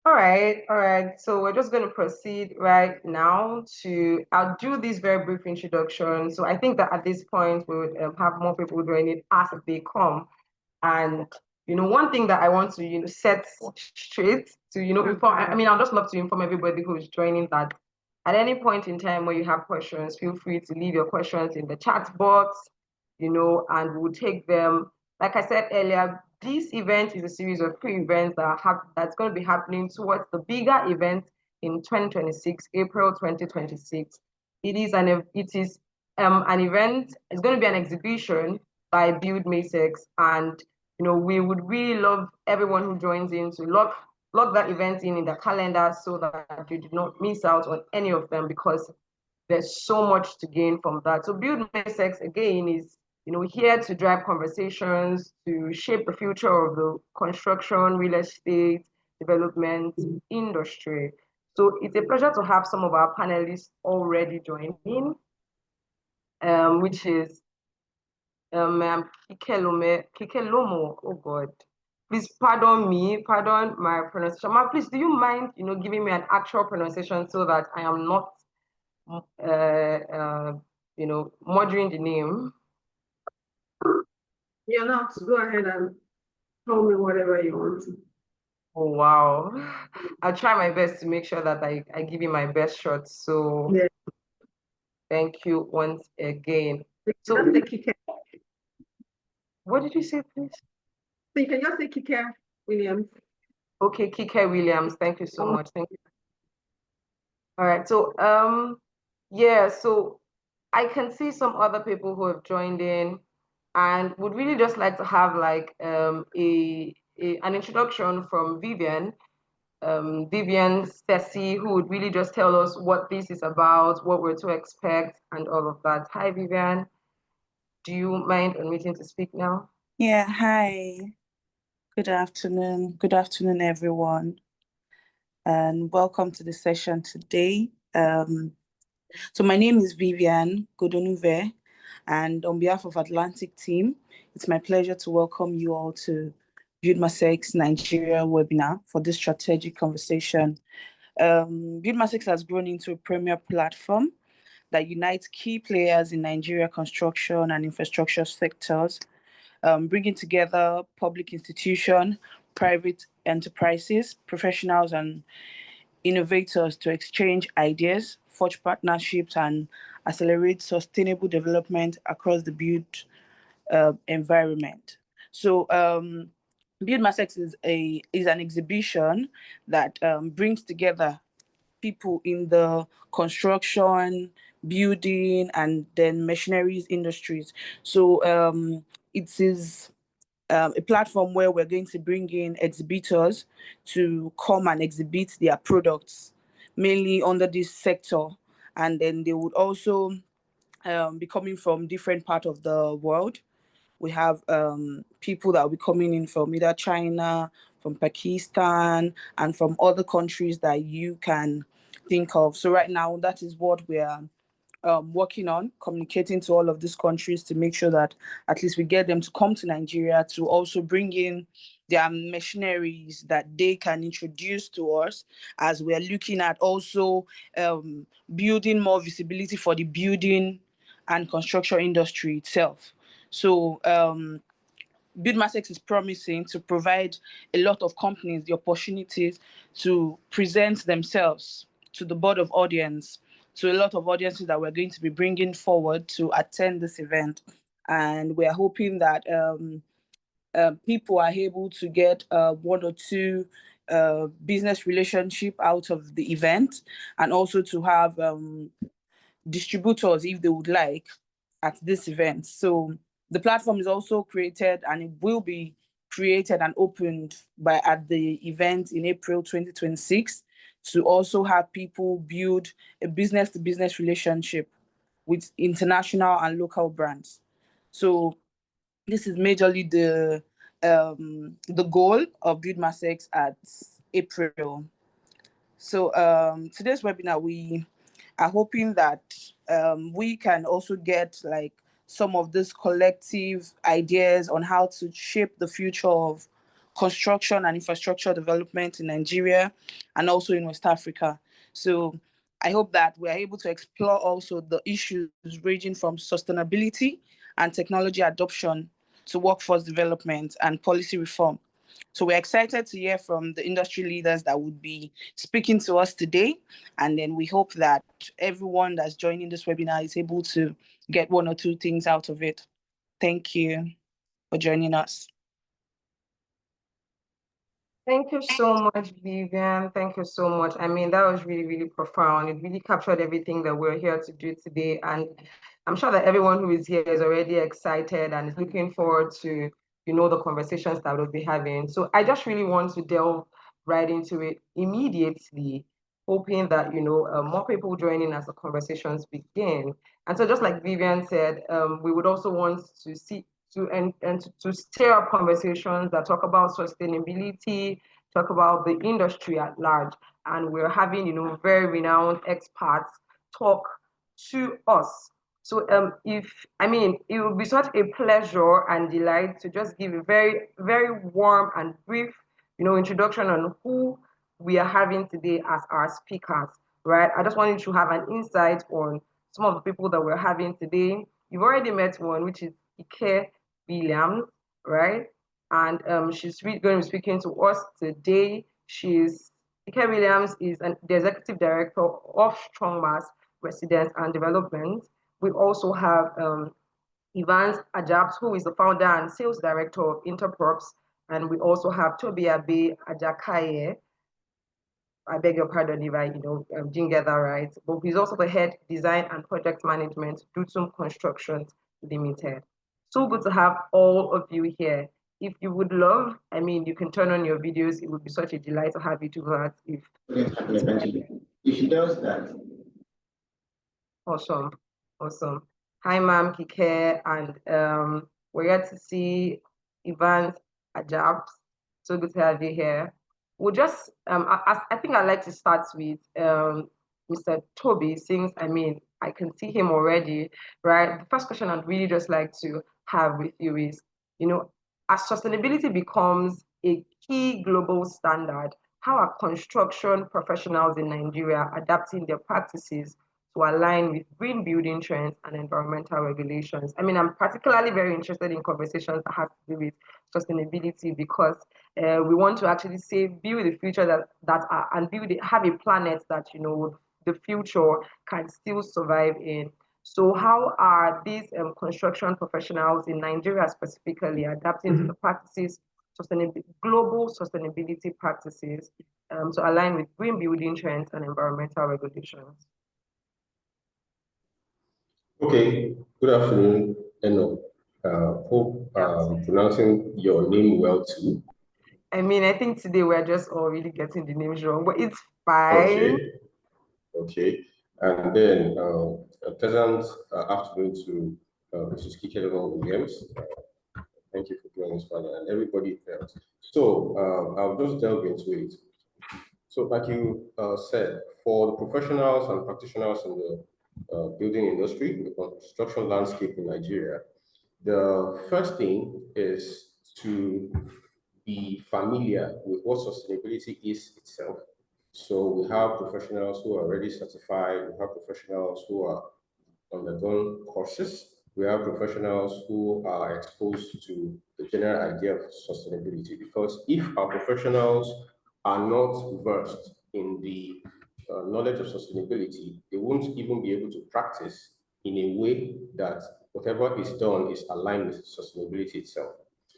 All right, all right. So we're just going to proceed right now I'll do this very brief introduction. So I think that at this point we would have more people joining as they come. And, one thing that I want to, set straight to, inform, I mean, I'd just love to inform everybody who's joining that at any point in time where you have questions, feel free to leave your questions in the chat box, and we'll take them. Like I said earlier, this event is a series of pre-events that's going to be happening towards the bigger event in 2026, April 2026. It is an event. It's going to be an exhibition by BUILDMACEX, and we would really love everyone who joins in to lock that event in the calendar so that you do not miss out on any of them, because there's so much to gain from that. So BUILDMACEX again is here to drive conversations to shape the future of the construction, real estate, development industry. So it's a pleasure to have some of our panelists already joining, which is Kikelomo. Oh God. Please pardon me, pardon my pronunciation. Ma, please, do you mind, giving me an actual pronunciation so that I am not, murdering the name? You're not. Go ahead and tell me whatever you want. Oh, wow. I'll try my best to make sure that I give you my best shot. So Yeah. thank you once again. So Just say Kike. What did you say, please? So you can just say Kike Williams. Okay, Kike Williams. Thank you so much. Thank you. All right. So yeah, so I can see some other people who have joined in and would really just like to have like an introduction from Vivian. Vivian Stacey, who would really just tell us what this is about, what we're to expect, and all of that. Hi, Vivian. Do you mind unmuting to speak now? Yeah, hi. Good afternoon. Good afternoon, everyone. And welcome to the session today. So my name is Vivian Godonuve, and on behalf of Atlantic team, it's my pleasure to welcome you all to BUILDMACEX Nigeria webinar for this strategic conversation. BUILDMACEX has grown into a premier platform that unites key players in Nigeria construction and infrastructure sectors, bringing together public institutions, private enterprises, professionals, and innovators to exchange ideas, forge partnerships, and accelerate sustainable development across the built environment. So BUILDMACEX is an exhibition that brings together people in the construction, building, and then machineries industries. So it is a platform where we're going to bring in exhibitors to come and exhibit their products, mainly under this sector. And then they would also be coming from different parts of the world. We have people that will be coming in from either China, from Pakistan, and from other countries that you can think of. So right now, that is what we are working on, communicating to all of these countries to make sure that at least we get them to come to Nigeria to also bring in their machineries that they can introduce to us, as we are looking at also building more visibility for the building and construction industry itself. So BUILDMACEX is promising to provide a lot of companies the opportunities to present themselves to the board of audience, to a lot of audiences that we're going to be bringing forward to attend this event. And we're hoping that people are able to get one or two business relationship out of the event, and also to have distributors if they would like at this event. So the platform is also created, and it will be created and opened at the event in April 2026, to also have people build a business-to-business relationship with international and local brands. So this is majorly the goal of BUILDMACEX at April. So today's webinar, we are hoping that we can also get some of these collective ideas on how to shape the future of construction and infrastructure development in Nigeria and also in West Africa. So I hope that we're able to explore also the issues ranging from sustainability and technology adoption to workforce development and policy reform. So we're excited to hear from the industry leaders that would be speaking to us today. And then we hope that everyone that's joining this webinar is able to get one or two things out of it. Thank you for joining us. Thank you so much, Vivian. Thank you so much. I mean, that was really, really profound. It really captured everything that we're here to do today. And I'm sure that everyone who is here is already excited and is looking forward to, the conversations that we'll be having. So I just really want to delve right into it immediately, hoping that, more people join in as the conversations begin. And so just like Vivian said, we would also want to see to stir up conversations that talk about sustainability, talk about the industry at large. And we're having, very renowned experts talk to us. So it would be such a pleasure and delight to just give a very, very warm and brief, introduction on who we are having today as our speakers, right? I just wanted to have an insight on some of the people that we're having today. You've already met one, which is Ike Williams, right? And she's going to be speaking to us today. Ike Williams is the executive director of Strong Mass Residence and Development. We also have Evans Ajabs, who is the founder and sales director of Interprops. And we also have Toby Abe Ajakaye. I beg your pardon if I, didn't get that right. But he's also the head design and project management, Dutum Constructions Limited. So good to have all of you here. If you would love, you can turn on your videos. It would be such a delight to have you do that. If she does that. Awesome. Hi, ma'am, Kike, and we're here to see Evans Ajabs. So good to have you here. We'll just, I think I'd like to start with Mr. Toby, since, I can see him already, right? The first question I'd really just like to have with you is, as sustainability becomes a key global standard, how are construction professionals in Nigeria adapting their practices to align with green building trends and environmental regulations? I'm particularly very interested in conversations that have to do with sustainability because we want to actually build the future have a planet that, the future can still survive in. So how are these construction professionals in Nigeria specifically adapting to the practices, global sustainability practices to align with green building trends and environmental regulations? Okay, good afternoon, Eno. Hope pronouncing your name well too. I think today we're just all really getting the names wrong, but it's fine. Okay. And then a pleasant afternoon to Mrs. Kike Williams. Thank you for joining us, Father, and everybody else. So I'll just delve into it. So like you said, for the professionals and practitioners in the building industry, the construction landscape in Nigeria, the first thing is to be familiar with what sustainability is itself. So we have professionals who are already certified, we have professionals who are undergone courses, we have professionals who are exposed to the general idea of sustainability. Because if our professionals are not versed in the knowledge of sustainability, they won't even be able to practice in a way that whatever is done is aligned with sustainability itself.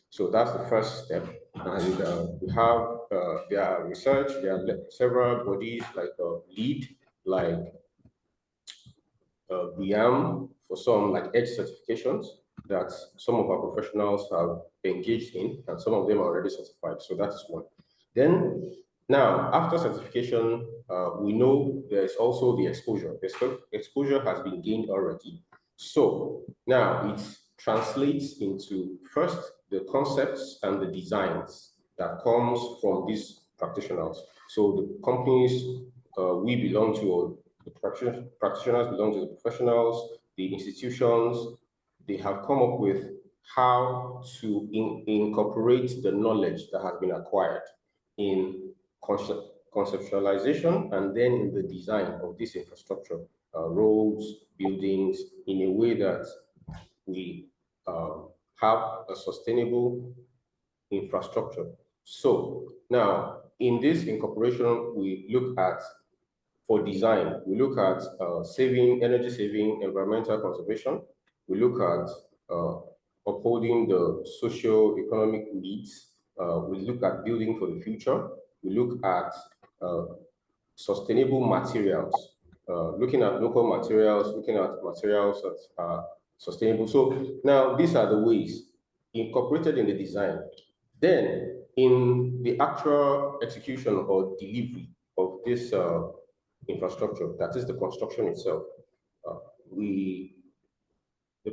So that's the first step. And we have their research, there are several bodies like LEED, like BIAM, for some like EDGE certifications that some of our professionals have engaged in, and some of them are already certified. So that is one. Then now, after certification, we know there's also the exposure. The exposure has been gained already. So now it translates into first the concepts and the designs that comes from these practitioners. So the companies we belong to, or the practitioners belong to the professionals, the institutions, they have come up with how to incorporate the knowledge that has been acquired in conceptualization and then in the design of this infrastructure, roads, buildings, in a way that we have a sustainable infrastructure. So now, in this incorporation, we look at, for design, we look at energy saving, environmental conservation. We look at upholding the socio-economic needs. We look at building for the future. We look at sustainable materials, looking at local materials, looking at materials that are sustainable. So now these are the ways incorporated in the design. Then in the actual execution or delivery of this infrastructure, that is the construction itself, the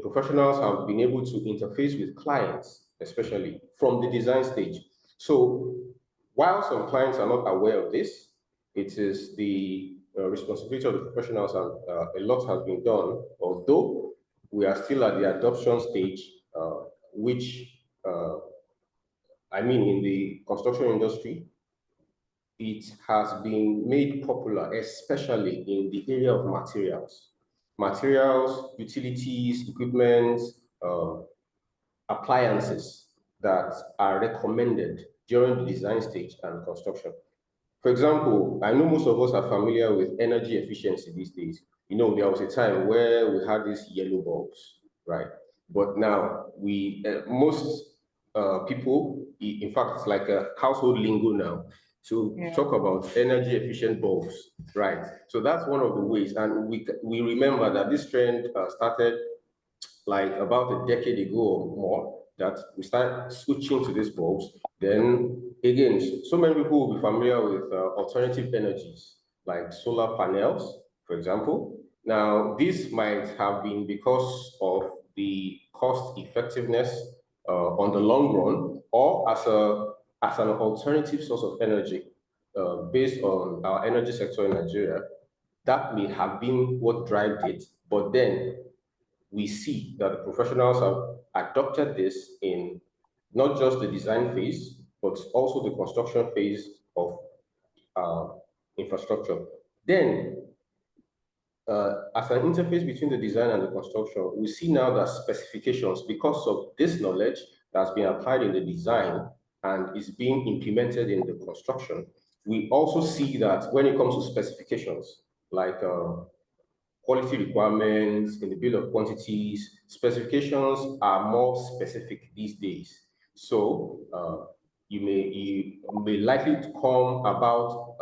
professionals have been able to interface with clients, especially from the design stage. So while some clients are not aware of this, it is the responsibility of the professionals, and a lot has been done, although we are still at the adoption stage, which, I mean, in the construction industry, it has been made popular, especially in the area of materials. Materials, utilities, equipment, appliances that are recommended during the design stage and construction. For example, I know most of us are familiar with energy efficiency these days. You know, there was a time where we had these yellow bulbs, right? But now most people, in fact, it's like a household lingo now to talk about energy efficient bulbs, right? So that's one of the ways. And we remember that this trend started like about a decade ago or more, that we started switching to these bulbs. Then again, so many people will be familiar with alternative energies like solar panels, for example. Now, this might have been because of the cost effectiveness on the long run, or as an alternative source of energy based on our energy sector in Nigeria. That may have been what drives it, but then we see that the professionals have adopted this in not just the design phase, but also the construction phase of infrastructure. Then, as an interface between the design and the construction, we see now that specifications, because of this knowledge that's been applied in the design and is being implemented in the construction, we also see that when it comes to specifications, like quality requirements in the bill of quantities, specifications are more specific these days. So you may likely to come about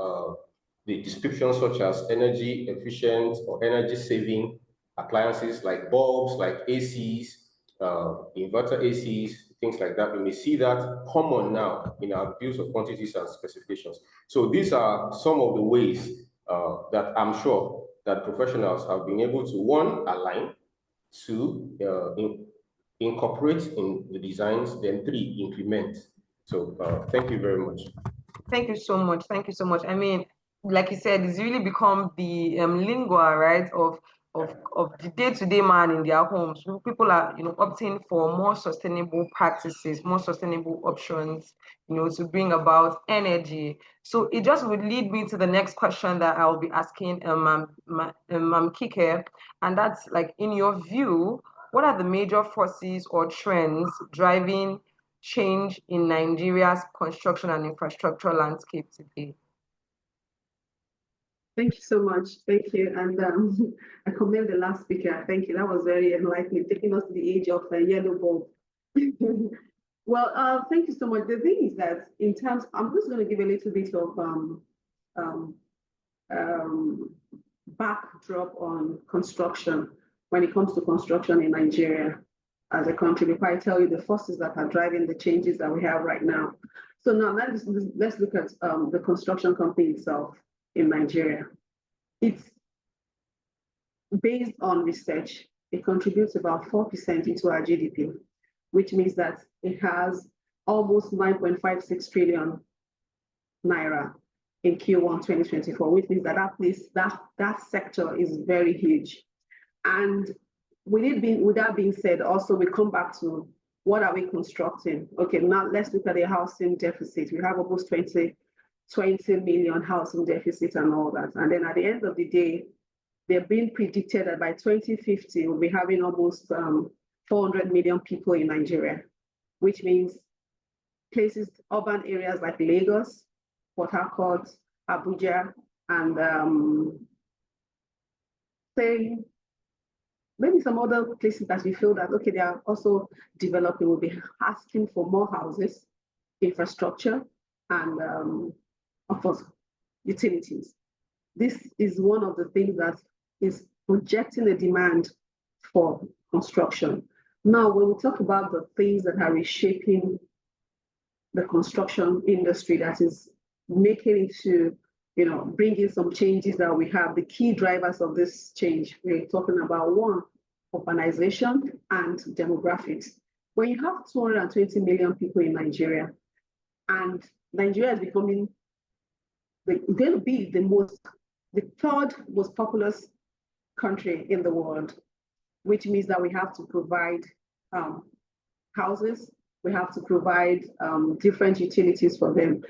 the descriptions such as energy efficient or energy saving appliances like bulbs, like ACs, inverter ACs, things like that. We may see that common now in our bills of quantities and specifications. So these are some of the ways that I'm sure that professionals have been able to, one, align, two, incorporate in the designs, then three, implement. So thank you very much. Thank you so much. Thank you so much. I mean, like you said, it's really become the lingua, right, of the day-to-day man in their homes. People are, opting for more sustainable practices, more sustainable options, to bring about energy. So it just would lead me to the next question that I'll be asking Kike, and that's like, in your view, what are the major forces or trends driving change in Nigeria's construction and infrastructure landscape today? Thank you so much. Thank you. And I commend the last speaker. Thank you. That was very enlightening, taking us to the age of yellow bulb. Well, thank you so much. The thing is that in terms, I'm just going to give a little bit of backdrop on construction when it comes to construction in Nigeria as a country, before I tell you the forces that are driving the changes that we have right now. So now let's look at the construction company itself in Nigeria. It's based on research. It contributes about 4% into our GDP, which means that it has almost 9.56 trillion naira in Q1 2024, which means that that sector is very huge. And with that being said, also we come back to what are we constructing? Okay, now let's look at the housing deficit. We have almost 20 million housing deficit and all that. And then at the end of the day, they're being predicted that by 2050, we'll be having almost 400 million people in Nigeria, which means places, urban areas like Lagos, Port Harcourt, Abuja, and say maybe some other places that we feel that, okay, they are also developing, will be asking for more houses, infrastructure, and of course, utilities. This is one of the things that is projecting a demand for construction. Now, when we talk about the things that are reshaping the construction industry, that is making it to, bring in some changes that we have, the key drivers of this change, we're talking about one, urbanization and demographics. When you have 220 million people in Nigeria, and Nigeria is becoming going to be the third most populous country in the world, which means that we have to provide houses, we have to provide different utilities for them.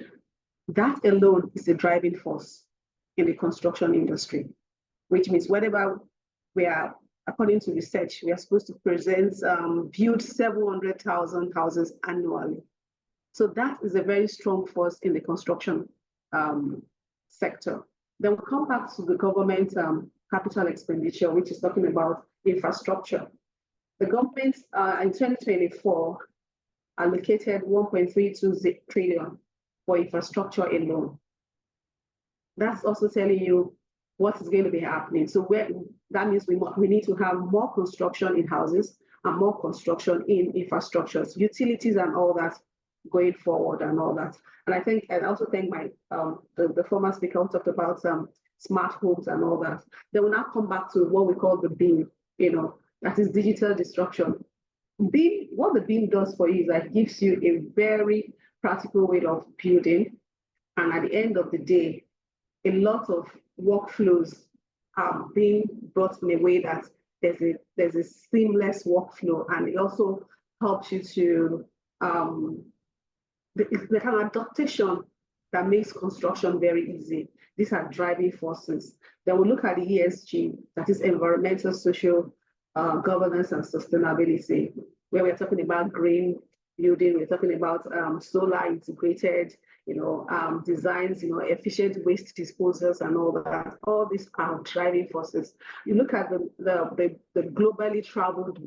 That alone is a driving force in the construction industry, which means whatever we are, according to research, we are supposed to build 700,000 houses annually. So that is a very strong force in the construction sector. Then we'll come back to the government capital expenditure, which is talking about infrastructure. The government in 2024 allocated 1.32 trillion for infrastructure alone. That's also telling you what is going to be happening. So that means we need to have more construction in houses and more construction in infrastructures, utilities and all that going forward and all that. And I also think my the former speaker talked about smart homes and all that. They will now come back to what we call the BIM, that is digital disruption. BIM, what the BIM does for you is that it gives you a very practical way of building. And at the end of the day, a lot of workflows are being brought in a way that there's a seamless workflow, and it also helps you to the kind of adaptation that makes construction very easy. These are driving forces. Then we look at the ESG, that is environmental, social governance and sustainability, where we're talking about green building, we're talking about solar integrated, designs, efficient waste disposals and all that. All these are driving forces. You look at the globally traveled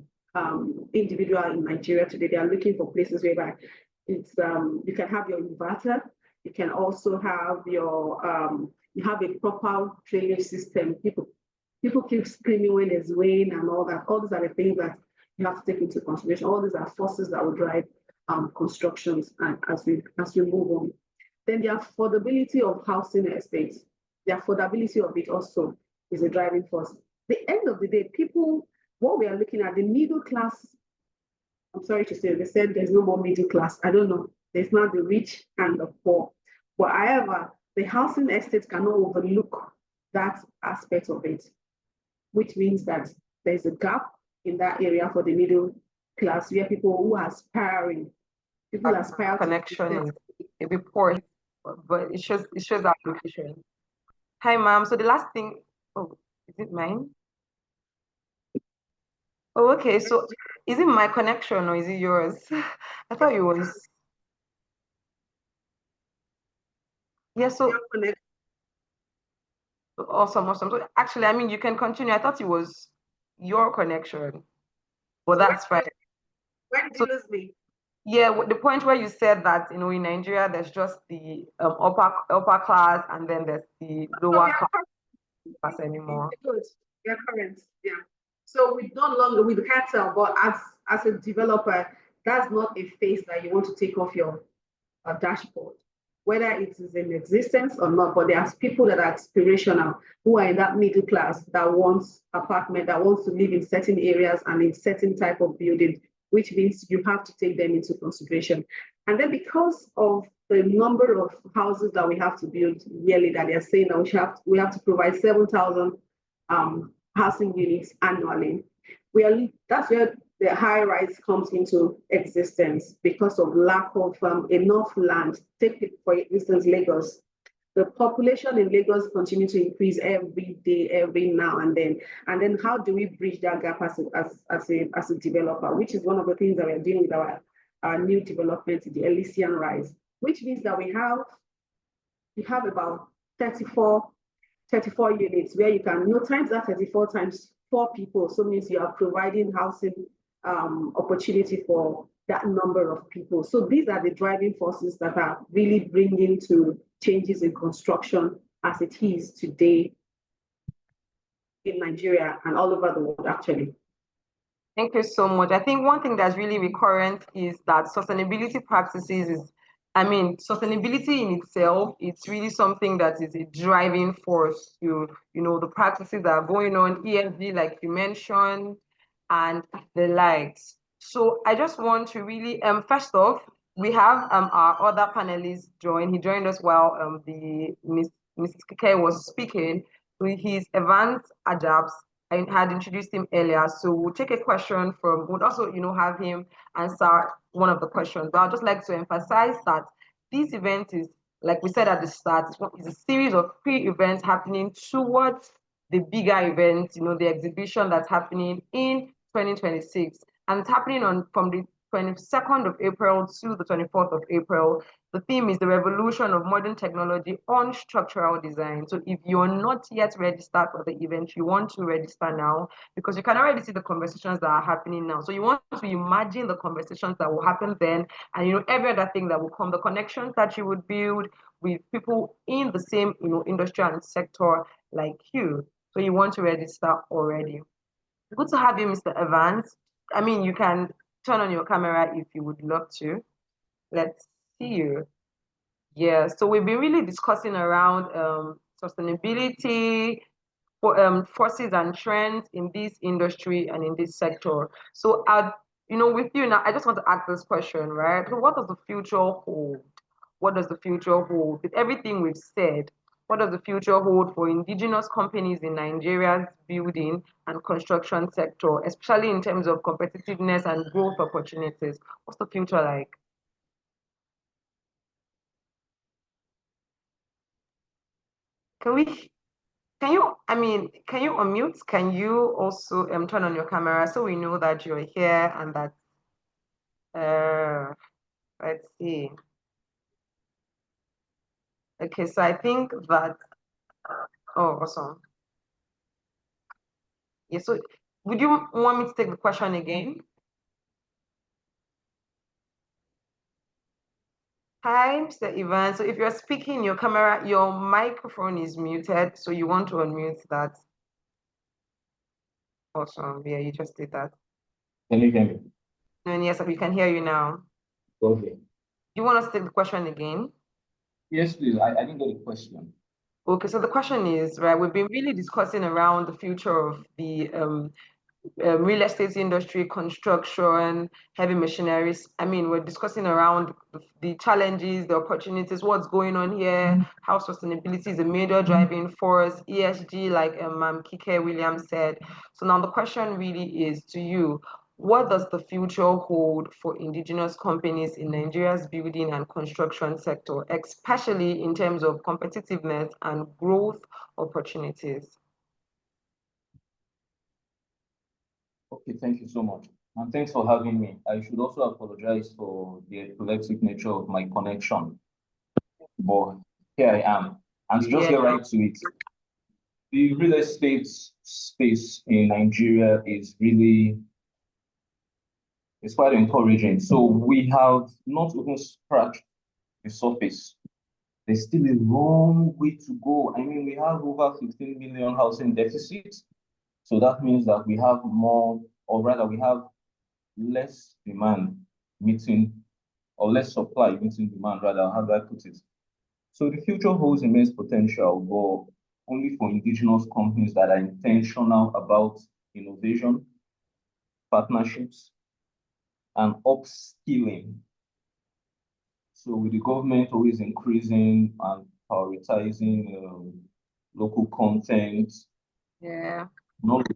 individual in Nigeria today, they are looking for places whereby it's you can have your inverter, you can also have your you have a proper drainage system. People keep screaming when there's rain and all that. All these are the things that you have to take into consideration. All these are forces that will drive constructions and as we move on. Then the affordability of housing estates, the affordability of it also is a driving force. The end of the day, what we are looking at, the middle class, I'm sorry to say, they said there's no more middle class. I don't know. There's not the rich and the poor. But however, the housing estates cannot overlook that aspect of it, which means that there's a gap in that area for the middle class, where people who are aspiring, aspire connection is a bit poor, but it shows our location. Hi, ma'am. So the last thing, oh, is it mine? Oh, okay. So is it my connection or is it yours? I thought it was. Yeah, so awesome. So actually, I mean, you can continue. I thought it was your connection, but that's fine. Where did you lose me? Yeah, the point where you said that, in Nigeria, there's just the upper class, and then there's the lower class anymore. Good. Yeah, current. Yeah. So we no longer with Cartel, but as a developer, that's not a face that you want to take off your dashboard, whether it is in existence or not. But there's people that are aspirational, who are in that middle class, that wants apartment, that wants to live in certain areas and in certain type of building, which means you have to take them into consideration. And then because of the number of houses that we have to build yearly, that they're saying that we have to provide 7,000 housing units annually. That's where the high rise comes into existence because of lack of enough land. Take, for instance, Lagos. The population in Lagos continue to increase every day, every now and then. And then how do we bridge that gap as a developer, which is one of the things that we're doing with our new development, the Elysian Rise, which means that we have about 34 units where you can, times that 34 times 4 people. So means you are providing housing opportunity for that number of people. So these are the driving forces that are really bringing to changes in construction as it is today in Nigeria and all over the world, actually. Thank you so much. I think one thing that's really recurrent is that sustainability practices is, sustainability in itself, it's really something that is a driving force to, the practices that are going on, ESG, like you mentioned, and the likes. So I just want to really, first off, we have our other panelists join. He joined us while Mrs. Kike was speaking. He's Evans Adabs. I had introduced him earlier, so we'll take a question from, we'll also, have him answer one of the questions. But I'd just like to emphasize that this event is, like we said at the start, it's a series of pre-events happening towards the bigger event, the exhibition that's happening in 2026. And it's happening from the 22nd of April to the 24th of April. The theme is the revolution of modern technology on structural design. So if you're not yet registered for the event, you want to register now because you can already see the conversations that are happening now. So you want to imagine the conversations that will happen then, and every other thing that will come, the connections that you would build with people in the same industry and sector like you. So you want to register already. Good to have you, Mr. Evans. You can turn on your camera if you would love to. Let's see you. Yeah, so we've been really discussing around sustainability, forces and trends in this industry and in this sector. So, with you now, I just want to ask this question, right? So, what does the future hold? What does the future hold? With everything we've said, what does the future hold for indigenous companies in Nigeria's building and construction sector, especially in terms of competitiveness and growth opportunities? What's the future like? Can you unmute? Can you also turn on your camera so we know that you're here and that, let's see. Okay, so I think that, oh, awesome. Yeah, so would you want me to take the question again? Hi, Mr. Ivan. So if you're speaking, your microphone is muted, so you want to unmute that. Awesome. Yeah, you just did that. Can you hear me? And yes, we can hear you now. Okay. You want us to take the question again? Yes, please. I didn't get a question. Okay, so the question is, right, we've been really discussing around the future of the real estate industry, construction, heavy machineries. We're discussing around the challenges, the opportunities, what's going on here, how sustainability is a major driving force, ESG, like Ma'am Kike Williams said. So now the question really is to you, what does the future hold for indigenous companies in Nigeria's building and construction sector, especially in terms of competitiveness and growth opportunities? Okay, thank you so much. And thanks for having me. I should also apologize for the epileptic nature of my connection. But here I am. And to just get right to it, the real estate space in Nigeria is really, it's quite encouraging. So we have not even scratched the surface. There's still a long way to go. We have over 15 million housing deficit. So that means that we have more, or rather we have less demand meeting, or less supply meeting demand, rather, how do I put it? So the future holds immense potential, but only for indigenous companies that are intentional about innovation, partnerships, and upskilling. So with the government always increasing and prioritizing local content, Yeah. knowledge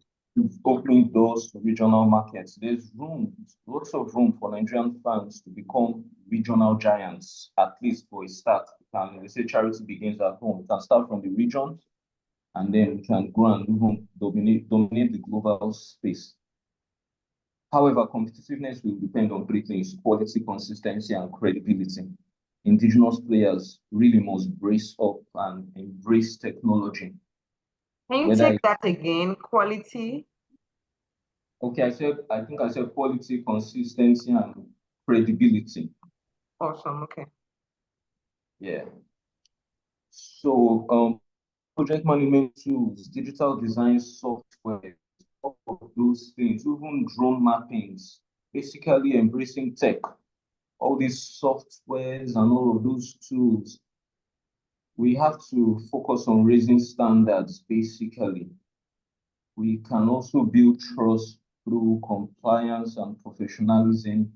opening doors to regional markets. There's room, lots of room for Nigerian firms to become regional giants, at least for a start. And they say charity begins at home. We can start from the regions, and then we can go and even dominate the global space. However, competitiveness will depend on three things: quality, consistency, and credibility. Indigenous players really must brace up and embrace technology. Can you Whether take that again? Quality? Okay, I think I said quality, consistency, and credibility. Awesome. Okay. Yeah. So, project management tools, digital design software, all of those things, even drone mappings, basically embracing tech, all these softwares and all of those tools. We have to focus on raising standards, basically. We can also build trust through compliance and professionalism.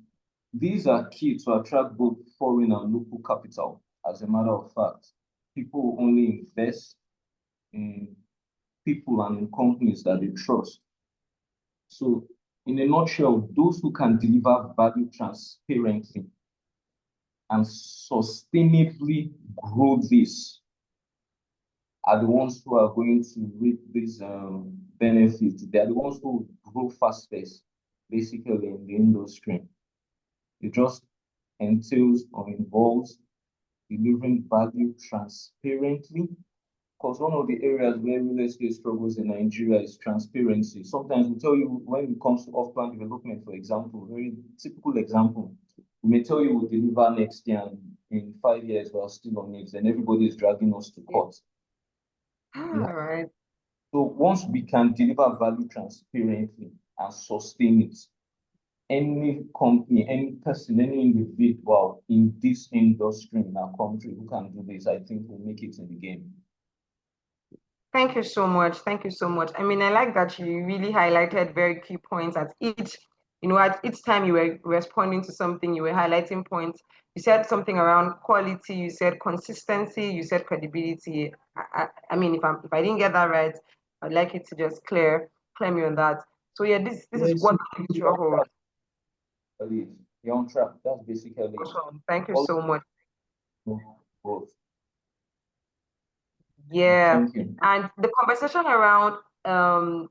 These are key to attract both foreign and local capital. As a matter of fact, people only invest in people and in companies that they trust. So, in a nutshell, those who can deliver value transparently and sustainably grow this are the ones who are going to reap these benefits. They are the ones who grow fastest, basically, in the industry. It just entails or involves delivering value transparently. Because one of the areas where real estate struggles in Nigeria is transparency. Sometimes we tell you when it comes to off-plan development, for example, very typical example, we may tell you we'll deliver next year, and in 5 years we're still on it, and everybody is dragging us to court. All right. So once we can deliver value transparently and sustain it, any company, any person, any individual in this industry in our country who can do this, I think will make it in the game. Thank you so much. Thank you so much. I mean, I like that you really highlighted very key points at each time you were responding to something, you were highlighting points. You said something around quality, you said consistency, you said credibility. I mean, if I didn't get that right, I'd like you to just clear me on that. So yeah, this is what we struggle. You're on track. That's basically it. Awesome. Thank you so much. Growth. Yeah, Thank you. and the conversation around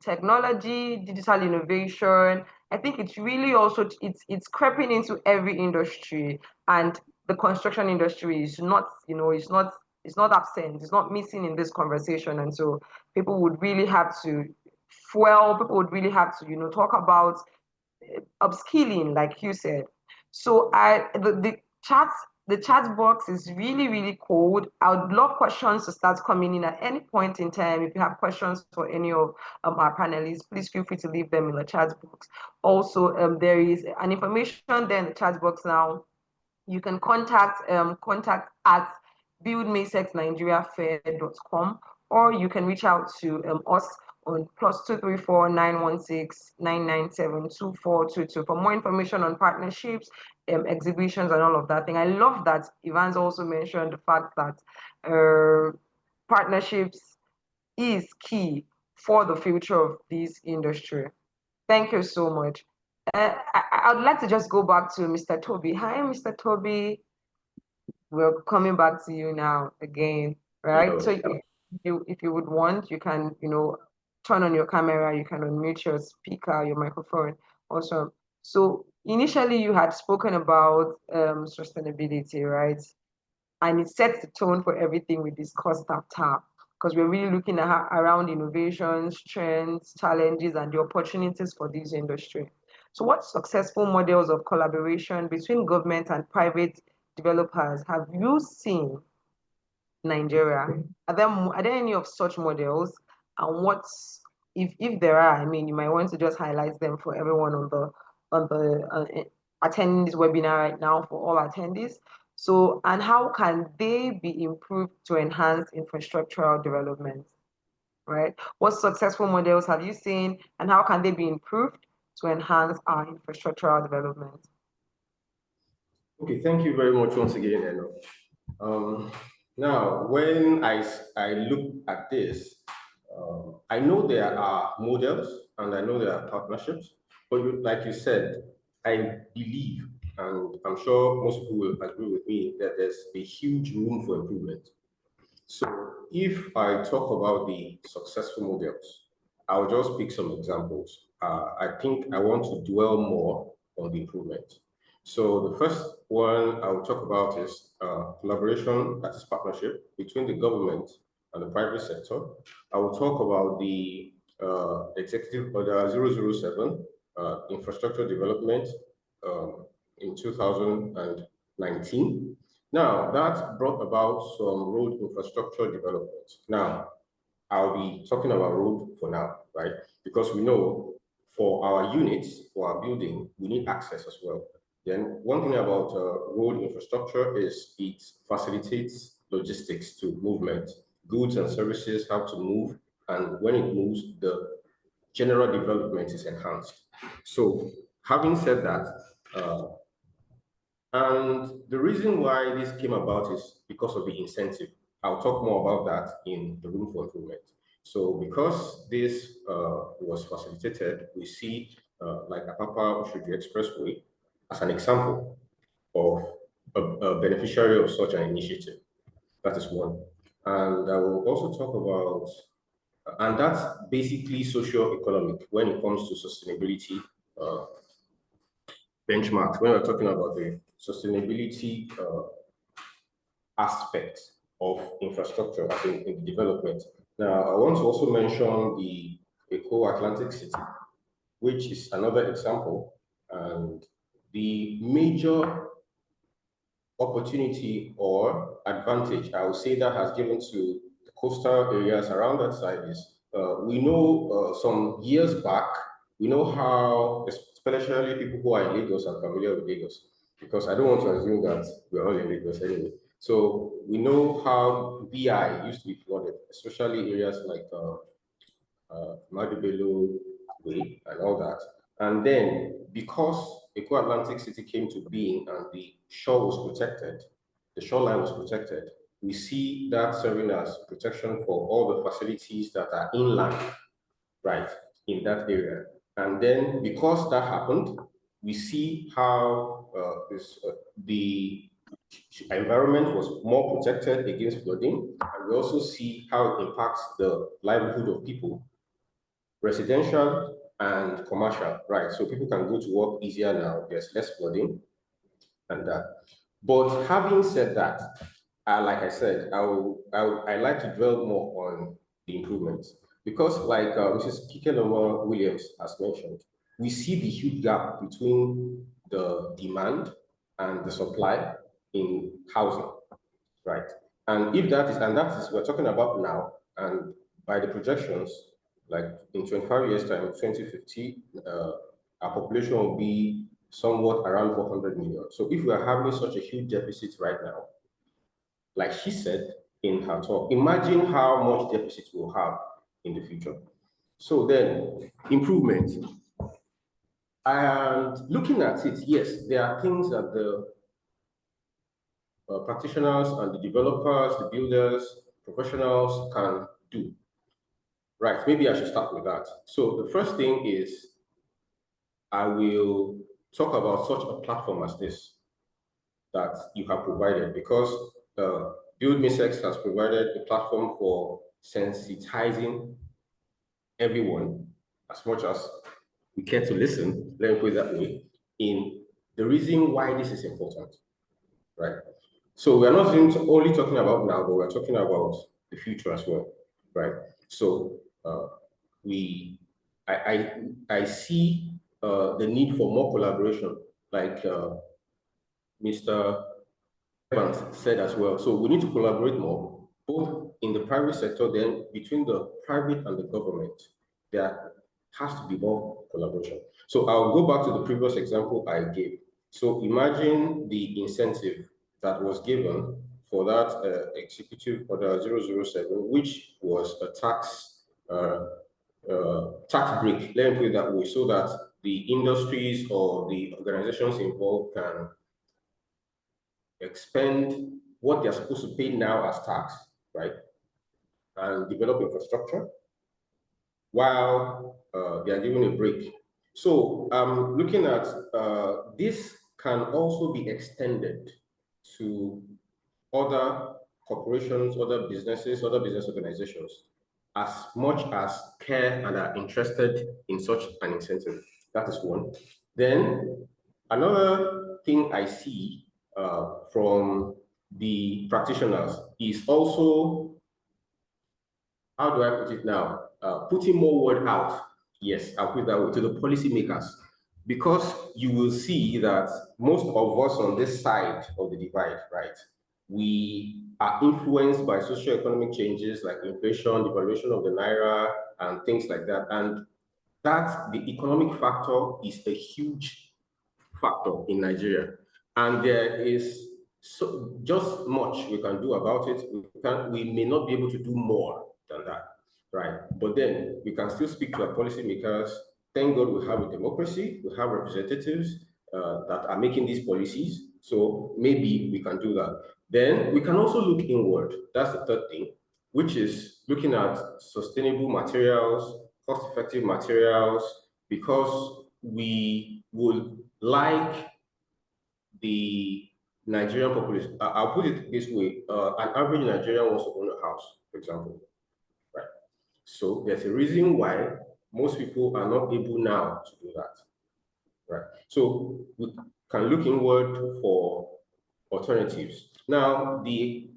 technology, digital innovation, I think it's really also it's creeping into every industry, and the construction industry is not, it's not absent, it's not missing in this conversation, and so people would really have to people would really have to, talk about upskilling, like you said. So the chat box is really, really cold. I would love questions to start coming in at any point in time. If you have questions for any of our panelists, please feel free to leave them in the chat box. Also, there is an information there in the chat box now. You can contact at buildmacexnigeriafair.com, or you can reach out to us on +234 916 997 2422 for more information on partnerships, exhibitions, and all of that thing. I love that Ivan's also mentioned the fact that partnerships is key for the future of this industry. Thank you so much. I would like to just go back to Mr. Toby. Hi, Mr. Toby. We're coming back to you now again, right? Hello. So if you would want, you can, turn on your camera, you can unmute your speaker, your microphone. Awesome. So initially you had spoken about sustainability, right? And it sets the tone for everything we discussed up top, because we're really looking at around innovations, trends, challenges, and the opportunities for this industry. So what successful models of collaboration between government and private developers have you seen in Nigeria? Are there any of such models? And if there are, I mean, you might want to just highlight them for everyone on the attending this webinar right now, for all attendees. So, and how can they be improved to enhance infrastructural development, right? What successful models have you seen, and how can they be improved to enhance our infrastructural development? Okay, thank you very much once again, Eno. Now, when I look at this, I know there are models, and I know there are partnerships, but like you said, I believe, and I'm sure most people will agree with me, that there's a huge room for improvement. So if I talk about the successful models, I'll just pick some examples. I think I want to dwell more on the improvement. So the first one I will talk about is collaboration, that is partnership between the government and the private sector. I will talk about the Executive Order 007, infrastructure development in 2019. Now, that brought about some road infrastructure development. Now, I'll be talking about road for now, right? Because we know for our units, for our building, we need access as well. Then one thing about road infrastructure is it facilitates logistics to movement. Goods and services have to move, and when it moves, the general development is enhanced. So having said that, and the reason why this came about is because of the incentive. I'll talk more about that in the room for improvement. So because this was facilitated, we see like Apapa Oshodi Expressway as an example of a beneficiary of such an initiative. That is one. And I will also talk about, and that's basically socio-economic when it comes to sustainability benchmarks, when we're talking about the sustainability aspect of infrastructure in development. Now, I want to also mention the Expo Atlantic City, which is another example. And the major opportunity or advantage, I would say, that has given to the coastal areas around that side is we know some years back, we know how, especially people who are in Lagos are familiar with Lagos, because I don't want to assume that we're all in Lagos anyway. So we know how VI used to be flooded, especially areas like Madubelo Way and all that. And then because Eco Atlantic City came to being and the shore was protected, the shoreline was protected, we see that serving as protection for all the facilities that are inland, right, in that area. And then because that happened, we see how the environment was more protected against flooding, and we also see how it impacts the livelihood of people, residential and commercial, right? So people can go to work easier now, there's less flooding and that. But having said that, like I said, I like to dwell more on the improvements because like Mrs. Kikeloma Williams has mentioned, we see the huge gap between the demand and the supply in housing, right? And if that is, we're talking about now, and by the projections, like in 25 years time, 2050, our population will be somewhat around 400 million. So if we are having such a huge deficit right now, like she said in her talk, imagine how much deficit we'll have in the future. So then, improvement. And looking at it, yes, there are things that the practitioners and the developers, the builders, professionals can do. Right, maybe I should start with that. So the first thing is I will talk about such a platform as this that you have provided, because BUILDMACEX has provided a platform for sensitizing everyone, as much as we care to listen, let me put it that way, in the reason why this is important, right? So we're not only talking about now, but we're talking about the future as well, right? So I see the need for more collaboration, like Mr. Evans said as well. So we need to collaborate more, both in the private sector, then between the private and the government. There has to be more collaboration. So I'll go back to the previous example I gave. So imagine the incentive that was given for that Executive Order 007, which was a tax break, let me put it that way, so that the industries or the organizations involved can expend what they're supposed to pay now as tax, right? And develop infrastructure. while they are given a break. So looking at this can also be extended to other corporations, other businesses, other business organizations, as much as care and are interested in such an incentive. That is one. Then another thing I see from the practitioners is also, how do I put it now? Putting more word out. Yes, I'll put it that way, to the policymakers, because you will see that most of us on this side of the divide, right, we are influenced by socio-economic changes like inflation, devaluation of the naira, and things like that. And that the economic factor is a huge factor in Nigeria. And there is so just much we can do about it. We may not be able to do more than that, right? But then we can still speak to our policymakers. Thank God we have a democracy, we have representatives that are making these policies. So maybe we can do that. Then we can also look inward. That's the third thing, which is looking at sustainable materials, cost-effective materials, because we would like the Nigerian population. I'll put it this way: an average Nigerian wants to own a house, for example, right? So there's a reason why most people are not able now to do that, right? So we can look inward for alternatives. Now, the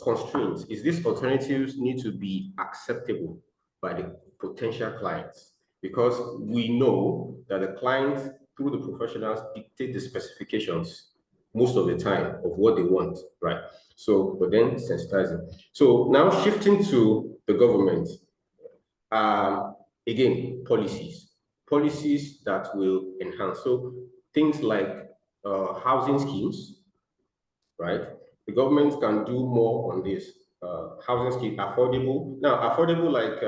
constraints is these alternatives need to be acceptable by the potential clients, because we know that the clients, through the professionals, dictate the specifications most of the time of what they want, right? So, but then sensitizing. So now shifting to the government, again, policies that will enhance. So things like housing schemes, right? The government can do more on this. Housing scheme, affordable. Now, affordable, like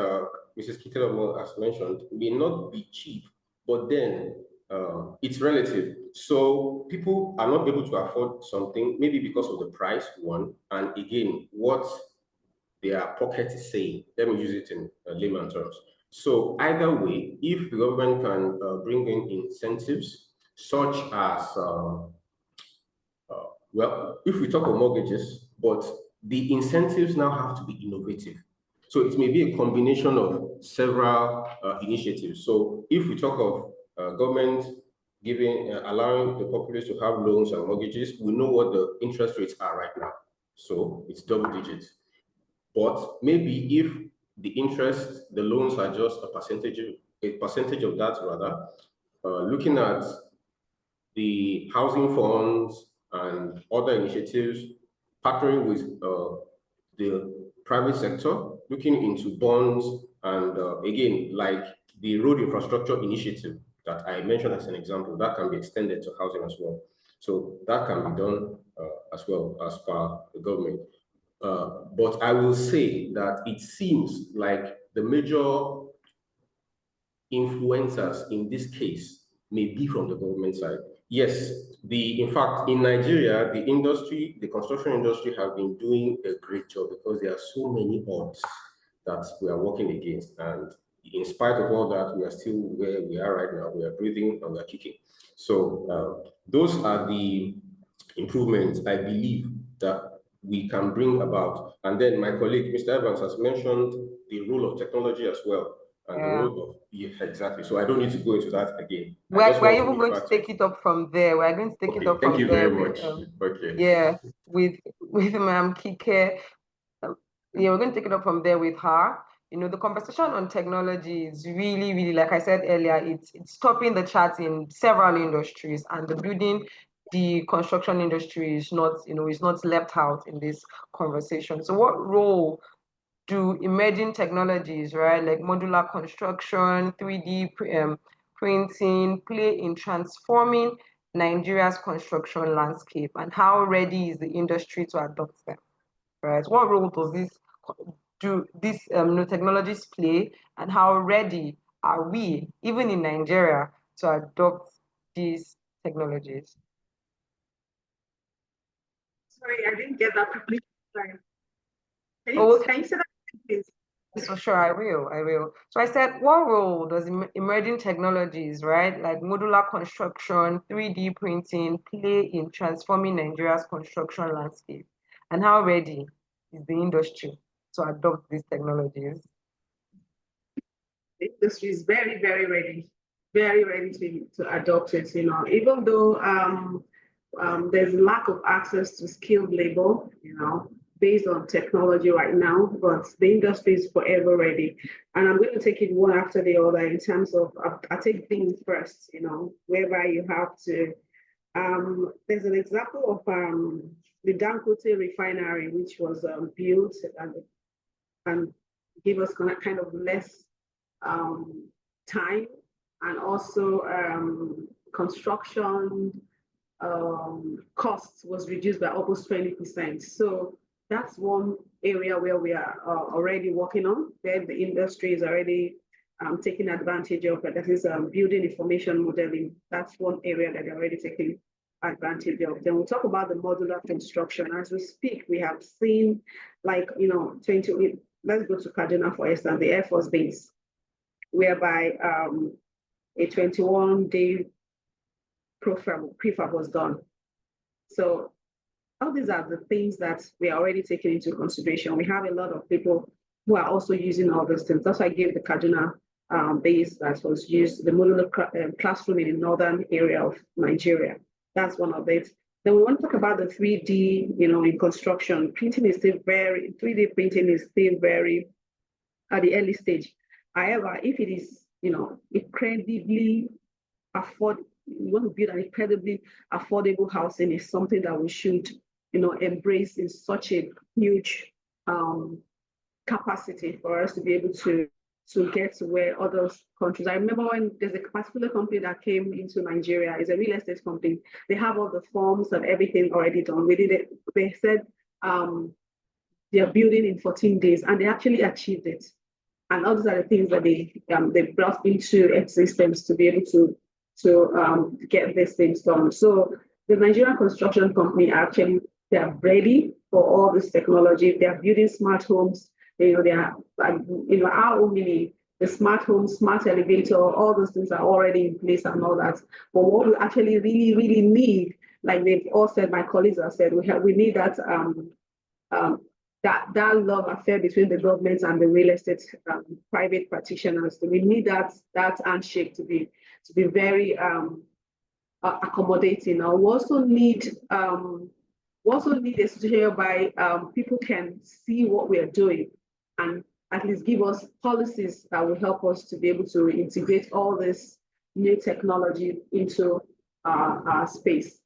Mrs. Kikelo has mentioned, may not be cheap, but then it's relative. So people are not able to afford something, maybe because of the price, one, and again, what their pocket is saying. Let me use it in layman terms. So either way, if the government can bring in incentives such as well, if we talk of mortgages, but the incentives now have to be innovative. So it may be a combination of several initiatives. So if we talk of government giving, allowing the populace to have loans and mortgages, we know what the interest rates are right now. So it's double digits. But maybe if the interest, the loans are just a percentage of that rather, looking at the housing funds and other initiatives, partnering with the private sector, looking into bonds, and again, like the road infrastructure initiative that I mentioned as an example, that can be extended to housing as well. So that can be done as well as per the government. But I will say that it seems like the major influencers in this case may be from the government side. Yes, in fact, in Nigeria, the industry, the construction industry have been doing a great job because there are so many odds that we are working against. And in spite of all that, we are still where we are right now. We are breathing and we are kicking. So those are the improvements I believe that we can bring about. And then my colleague, Mr. Evans, has mentioned the role of technology as well. And the role of, yeah, exactly. So I don't need to go into that again. We're even going to take it up from there. We're going to take it up from there. Thank you very much. Okay. Yeah, with Ma'am Kike. Yeah, we're going to take it up from there with her. You know, the conversation on technology is really, really, like I said earlier, it's topping the charts in several industries, and the construction industry is not, is not left out in this conversation. So what role do emerging technologies, right, like modular construction, 3D printing, play in transforming Nigeria's construction landscape, and how ready is the industry to adopt them, right? What role does these new technologies play, and how ready are we, even in Nigeria, to adopt these technologies? Sorry, I didn't get that quickly. Sorry. Can Oh, you say that, please? So sure, I will. I will. So I said, what role does emerging technologies, right, like modular construction, 3D printing, play in transforming Nigeria's construction landscape? And how ready is the industry to adopt these technologies? The industry is very ready to adopt it. Even though there's lack of access to skilled labor, based on technology right now, but the industry is forever ready. And I'm going to take it one after the other in terms of, I take things first, whereby you have to, there's an example of the Dangote refinery, which was built and give us kind of less time, and also construction costs was reduced by almost 20%. So that's one area where we are already working on, where the industry is already taking advantage of. That is building information modeling. That's one area that they're already taking advantage of. Then we'll talk about the modular construction. As we speak, we have seen, like, 20, let's go to Kaduna, for instance, the Air Force Base, whereby a 21-day prefab was done. So all these are the things that we are already taking into consideration. We have a lot of people who are also using all those things. That's why I gave the Kaduna base that was used, the modular classroom in the northern area of Nigeria. That's one of it. Then we want to talk about the 3D, in construction. 3D printing is still very at the early stage. However, if it is, incredibly you want to build an incredibly affordable housing, is something that we should, embrace in such a huge capacity for us to be able to get to where other countries. I remember when there's a particular company that came into Nigeria, it's a real estate company. They have all the forms and everything already done. They said they are building in 14 days, and they actually achieved it. And all those are the things that they brought into existence to be able to get these things done. So the Nigerian construction company actually, they are ready for all this technology. They are building smart homes. They are, our own the smart home, smart elevator, all those things are already in place and all that. But what we actually really need, like they've all said, my colleagues have said, we need that that love affair between the government and the real estate private practitioners. We need that handshake to be very accommodating. Now we also need a situation whereby people can see what we are doing and at least give us policies that will help us to be able to integrate all this new technology into our space,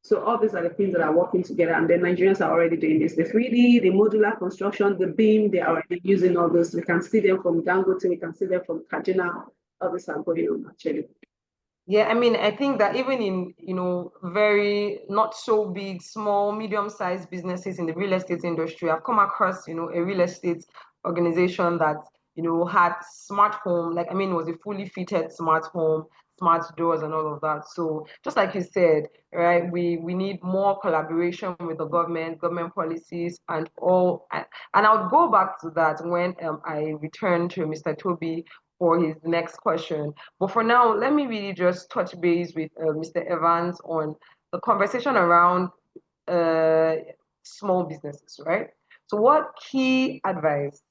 So all these are the things that are working together, and then Nigerians are already doing this. The 3D, the modular construction, the BIM, they are already using all those. We can see them from Dangote, we can see them from Kaduna. All these are going on actually. Yeah, I mean, I think that even in, very not so big, small, medium-sized businesses in the real estate industry, I've come across, a real estate organization that, had smart home, like, I mean, it was a fully fitted smart home, smart doors and all of that. So just like you said, right, we need more collaboration with the government policies and all. And I'll go back to that when I return to Mr. Toby for his next question. But for now, let me really just touch base with Mr. Evans on the conversation around small businesses, right? So what key advice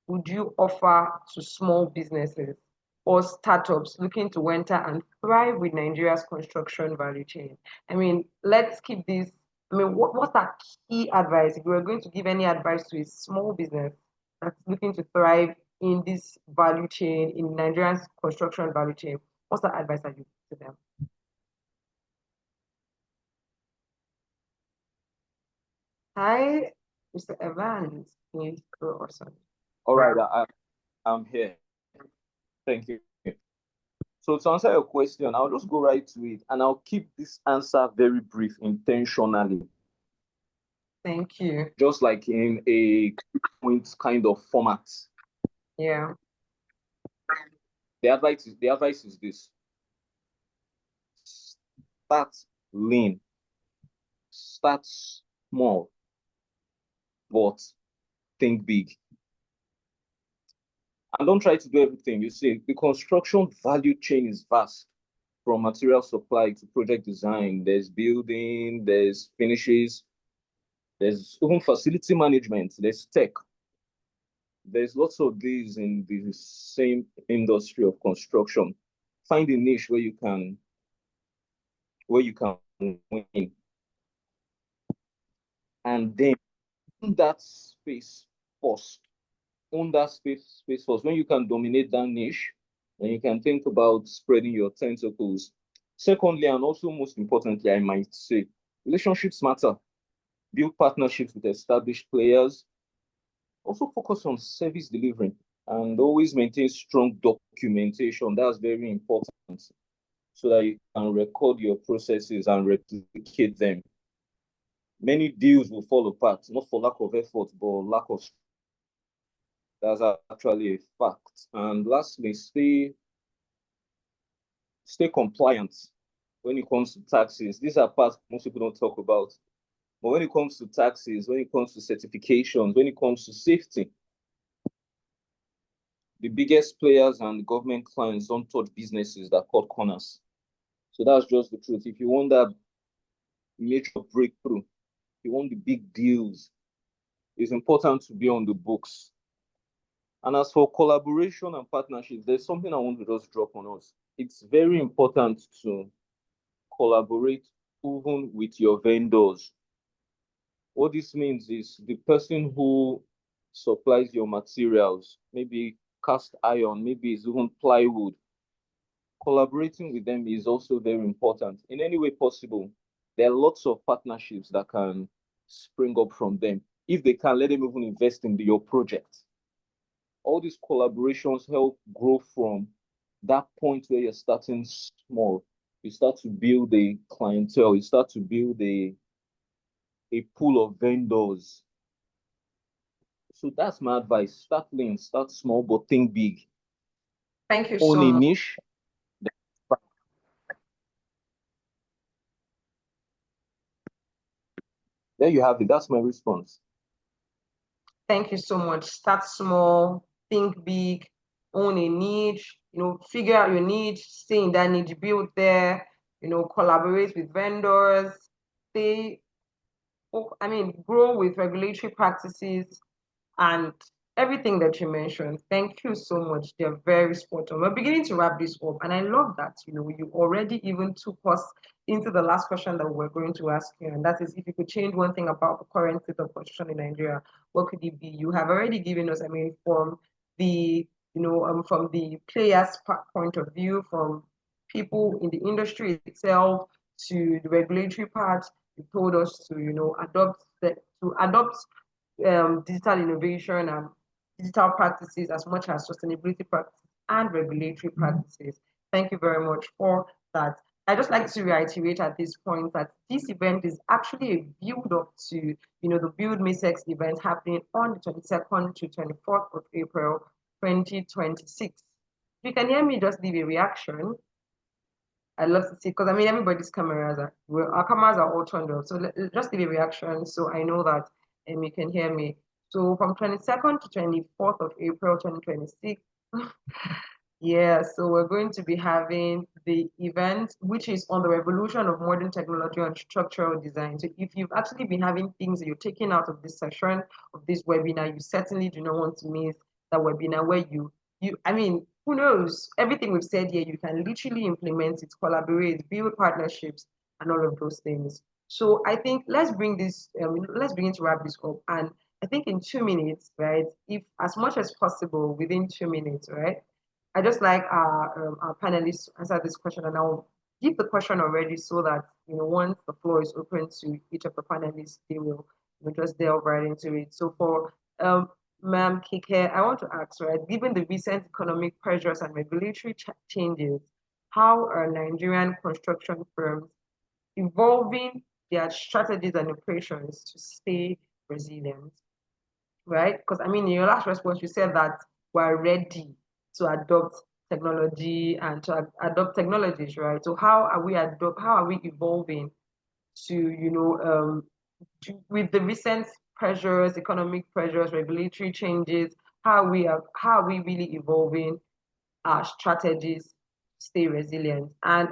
would you offer to small businesses or startups looking to enter and thrive with Nigeria's construction value chain? I mean, let's keep this. I mean, what's that key advice? If you were going to give any advice to a small business that's looking to thrive in this value chain, in Nigeria's construction value chain, what's the advice that you give to them? Hi, Mr. Evans. Can you go or something? All right, I'm here. Thank you. So to answer your question, I'll just go right to it, and I'll keep this answer very brief intentionally. Thank you. Just like in a point kind of format. Yeah. The advice is this: start lean, start small, but think big. And don't try to do everything. You see, the construction value chain is vast, from material supply to project design. There's building, there's finishes, there's even facility management, there's tech. There's lots of these in the same industry of construction. Find a niche where you can win. And then in that space first, own that space first. When you can dominate that niche, then you can think about spreading your tentacles. Secondly, and also most importantly, I might say, relationships matter. Build partnerships with established players. Also focus on service delivery and always maintain strong documentation. That's very important so that you can record your processes and replicate them. Many deals will fall apart, not for lack of effort, but lack of. That's actually a fact. And lastly, stay compliant when it comes to taxes. These are parts most people don't talk about. But when it comes to taxes, when it comes to certifications, when it comes to safety, the biggest players and government clients don't touch businesses that cut corners. So that's just the truth. If you want that major breakthrough, if you want the big deals, it's important to be on the books. And as for collaboration and partnerships, there's something I want to just drop on us. It's very important to collaborate even with your vendors. What this means is the person who supplies your materials, maybe cast iron, maybe it's even plywood. Collaborating with them is also very important. In any way possible, there are lots of partnerships that can spring up from them. If they can, let them even invest in your project. All these collaborations help grow from that point where you're starting small. You start to build a clientele, you start to build a pool of vendors. So that's my advice. Start lean, start small, but think big. Thank you Own so a much. niche. There you have it. That's my response. Thank you so much. Start small, think big, own a niche, figure out your niche, stay in that niche, build there, collaborate with vendors, grow with regulatory practices and everything that you mentioned. Thank you so much. They're very spot on. We're beginning to wrap this up, and I love that, you already even took us into the last question that we're going to ask you, and that is if you could change one thing about the current state of constitution in Nigeria, what could it be? You have already given us, from the, from the players' point of view, from people in the industry itself to the regulatory part, you told us to, adopt digital innovation and digital practices as much as sustainability practices and regulatory practices. Thank you very much for that. I just like to reiterate at this point that this event is actually a build up to, the BUILDMACEX event happening on the 22nd to 24th of April, 2026. If you can hear me, just leave a reaction. I'd love to see, because everybody's our cameras are all turned off. So just leave a reaction so I know that you can hear me. So from 22nd to 24th of April 2026, yeah, so we're going to be having the event, which is on the revolution of modern technology and structural design. So if you've actually been having things that you're taking out of this session, of this webinar, you certainly do not want to miss that webinar where who knows? Everything we've said here, you can literally implement it, collaborate, build partnerships, and all of those things. So I think let's begin to wrap this up. And I think in 2 minutes, right? If as much as possible within 2 minutes, right? I just like our panelists to answer this question, and I'll give the question already so that once the floor is open to each of the panelists, they will just delve right into it. So for Ma'am Kike, I want to ask, right, given the recent economic pressures and regulatory changes, how are Nigerian construction firms evolving their strategies and operations to stay resilient? Right? Because in your last response, you said that we're ready to adopt technology and to adopt technologies, right? So how are we evolving to, with the recent pressures, economic pressures, regulatory changes, how are we really evolving our strategies to stay resilient? And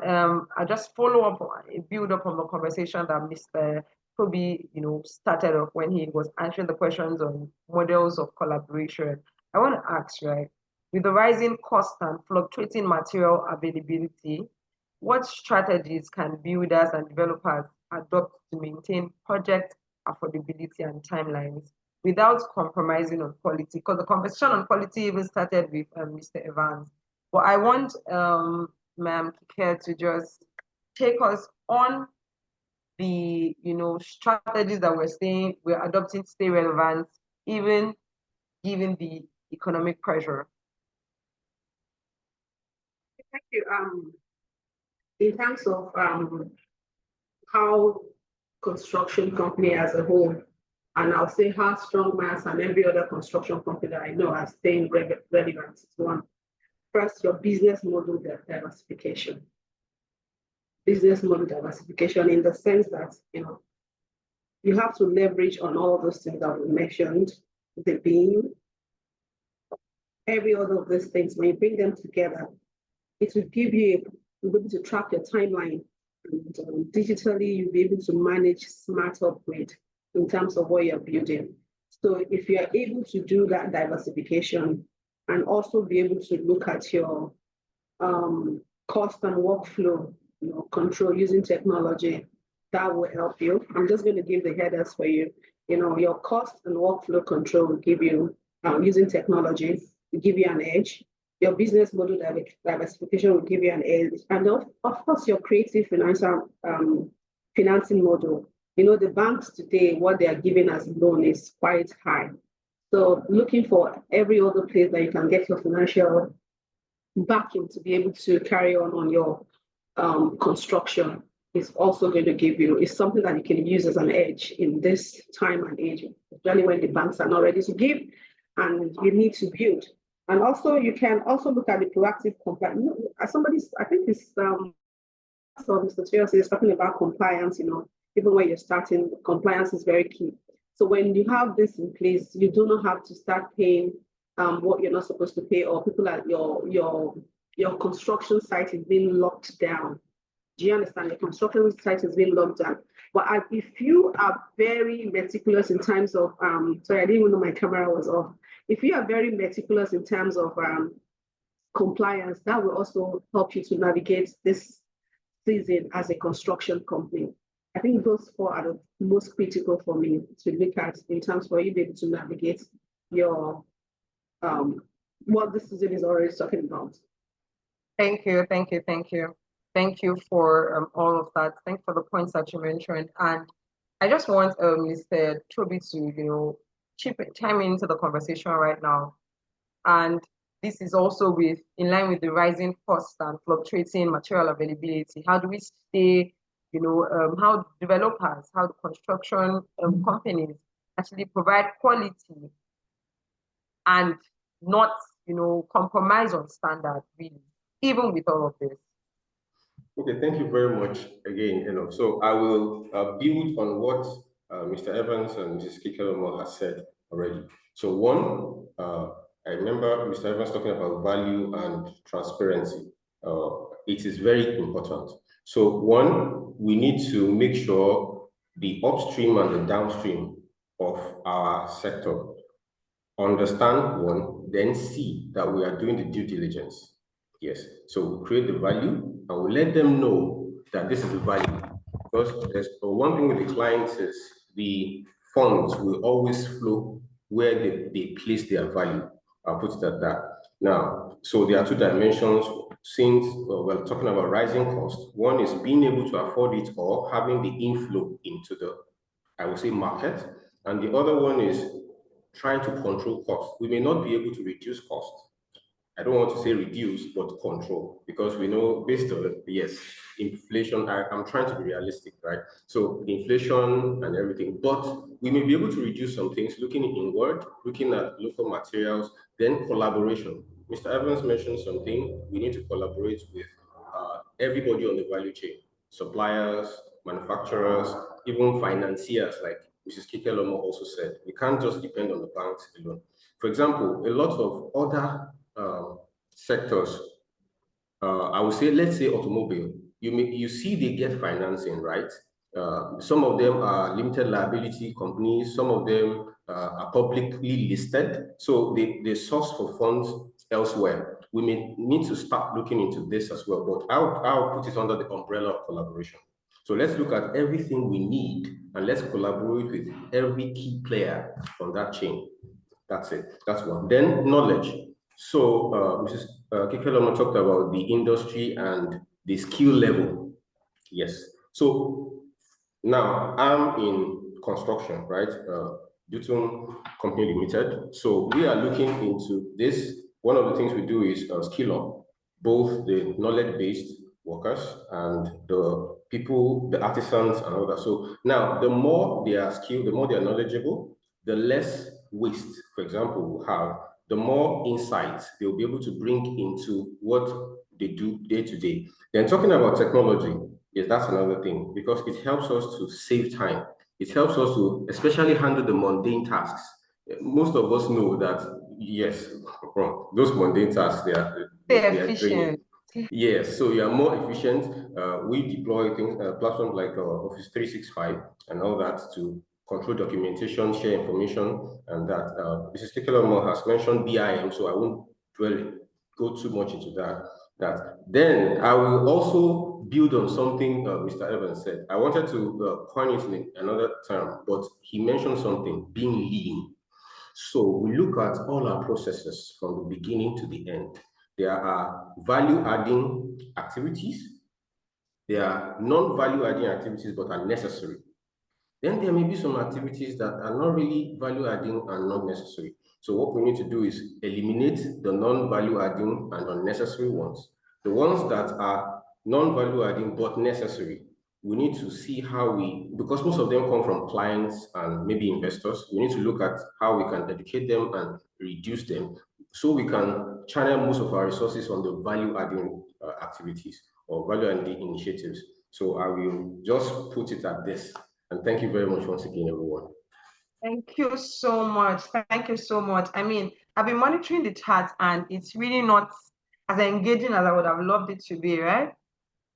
I just follow up, build up on the conversation that Mr. Toby, started off when he was answering the questions on models of collaboration. I want to ask, right, with the rising cost and fluctuating material availability, what strategies can builders and developers adopt to maintain project affordability and timelines without compromising on quality? Because the conversation on quality even started with Mr. Evans. But I want Ma'am Kike to just take us on the strategies that we're adopting to stay relevant, even given the economic pressure. Thank you. In terms of how construction company as a whole, and I'll say how Strong Mass and every other construction company that I know are staying relevant is one. First, your business model diversification. Business model diversification in the sense that you have to leverage on all those things that we mentioned, the beam, every other of these things. When you bring them together, it will give you, you'll be able to track your timeline, and digitally you'll be able to manage smart upgrade in terms of what you're building. So if you are able to do that diversification and also be able to look at your cost and workflow control using technology, that will help you. I'm just going to give the headers for you. Your cost and workflow control will give you, using technology, will give you an edge. Your business model diversification will give you an edge. And of course, your creative financing model. The banks today, what they are giving as loan is quite high. So looking for every other place that you can get your financial backing to be able to carry on your construction is also going to give you, is something that you can use as an edge in this time and age, especially when the banks are not ready to give and you need to build. And also you can also look at the proactive compliance. I think it's Mr. Tuyos is talking about compliance, even when you're starting, compliance is very key. So when you have this in place, you do not have to start paying what you're not supposed to pay, or people at your construction site is being locked down. Do you understand? The construction site is being locked down. But if you are very meticulous in terms of, sorry, I didn't even know my camera was off. If you are very meticulous in terms of compliance, that will also help you to navigate this season as a construction company. I think those four are the most critical for me to look at in terms for you to be able to navigate your what this season is already talking about. Thank you. Thank you for all of that. Thank you for the points that you mentioned. And I just want Mr. Toby to, chime into the conversation right now. And this is also in line with the rising costs and fluctuating material availability. How do we stay, how developers, how the construction companies actually provide quality and not, compromise on standard, really, even with all of this? Okay, thank you very much again. So I will build on what Mr. Evans and Mrs. Kikelomo has said already. So one, I remember Mr. Evans talking about value and transparency. It is very important. So one, we need to make sure the upstream and the downstream of our sector understand one, then see that we are doing the due diligence. Yes, so we create the value and we let them know that this is the value. Because there's one thing with the clients is the funds will always flow where they place their value. I'll put it at that. Now, so there are two dimensions. Since we're talking about rising costs, one is being able to afford it or having the inflow into the, I would say, market. And the other one is trying to control costs. We may not be able to reduce costs. I don't want to say reduce, but control, because we know based on, yes, inflation, I'm trying to be realistic, right? So inflation and everything, but we may be able to reduce some things, looking inward, looking at local materials, then collaboration. Mr. Evans mentioned something, we need to collaborate with everybody on the value chain, suppliers, manufacturers, even financiers, like Mrs. Kikelomo also said. We can't just depend on the banks alone. For example, a lot of other sectors, I would say, let's say automobile, you see they get financing, right? Some of them are limited liability companies, some of them are publicly listed, so they source for funds elsewhere. We may need to start looking into this as well, but I'll put it under the umbrella of collaboration. So let's look at everything we need and let's collaborate with every key player on that chain. That's it. That's one. Then knowledge. So Mrs. Kikeloma talked about the industry and the skill level. Yes. So now I'm in construction, right? Dutum Company Limited. So we are looking into this. One of the things we do is skill up both the knowledge-based workers and the people, the artisans and all that. So now the more they are skilled, the more they are knowledgeable, the less waste, for example, we'll have, the more insights they'll be able to bring into what they do day to day. Then talking about technology, yes, that's another thing, because it helps us to save time. It helps us to especially handle the mundane tasks. Most of us know that, yes, those mundane tasks, they are efficient. Yes, so you are more efficient. We deploy things, platforms like Office 365 and all that to control documentation, share information, and that. Mrs. Kekeloma has mentioned BIM, so I won't go too much into that. Then I will also build on something Mr. Evans said. I wanted to coin it in another term, but he mentioned something, being lean. So we look at all our processes from the beginning to the end. There are value-adding activities. There are non-value-adding activities but are necessary. Then there may be some activities that are not really value-adding and not necessary. So what we need to do is eliminate the non-value-adding and unnecessary ones. The ones that are non-value-adding but necessary, we need to see how because most of them come from clients and maybe investors, we need to look at how we can educate them and reduce them so we can channel most of our resources on the value-adding activities or value-adding initiatives. So I will just put it at this. And thank you very much once again, everyone. Thank you so much. Thank you so much. I mean, I've been monitoring the chat and it's really not as engaging as I would have loved it to be, right?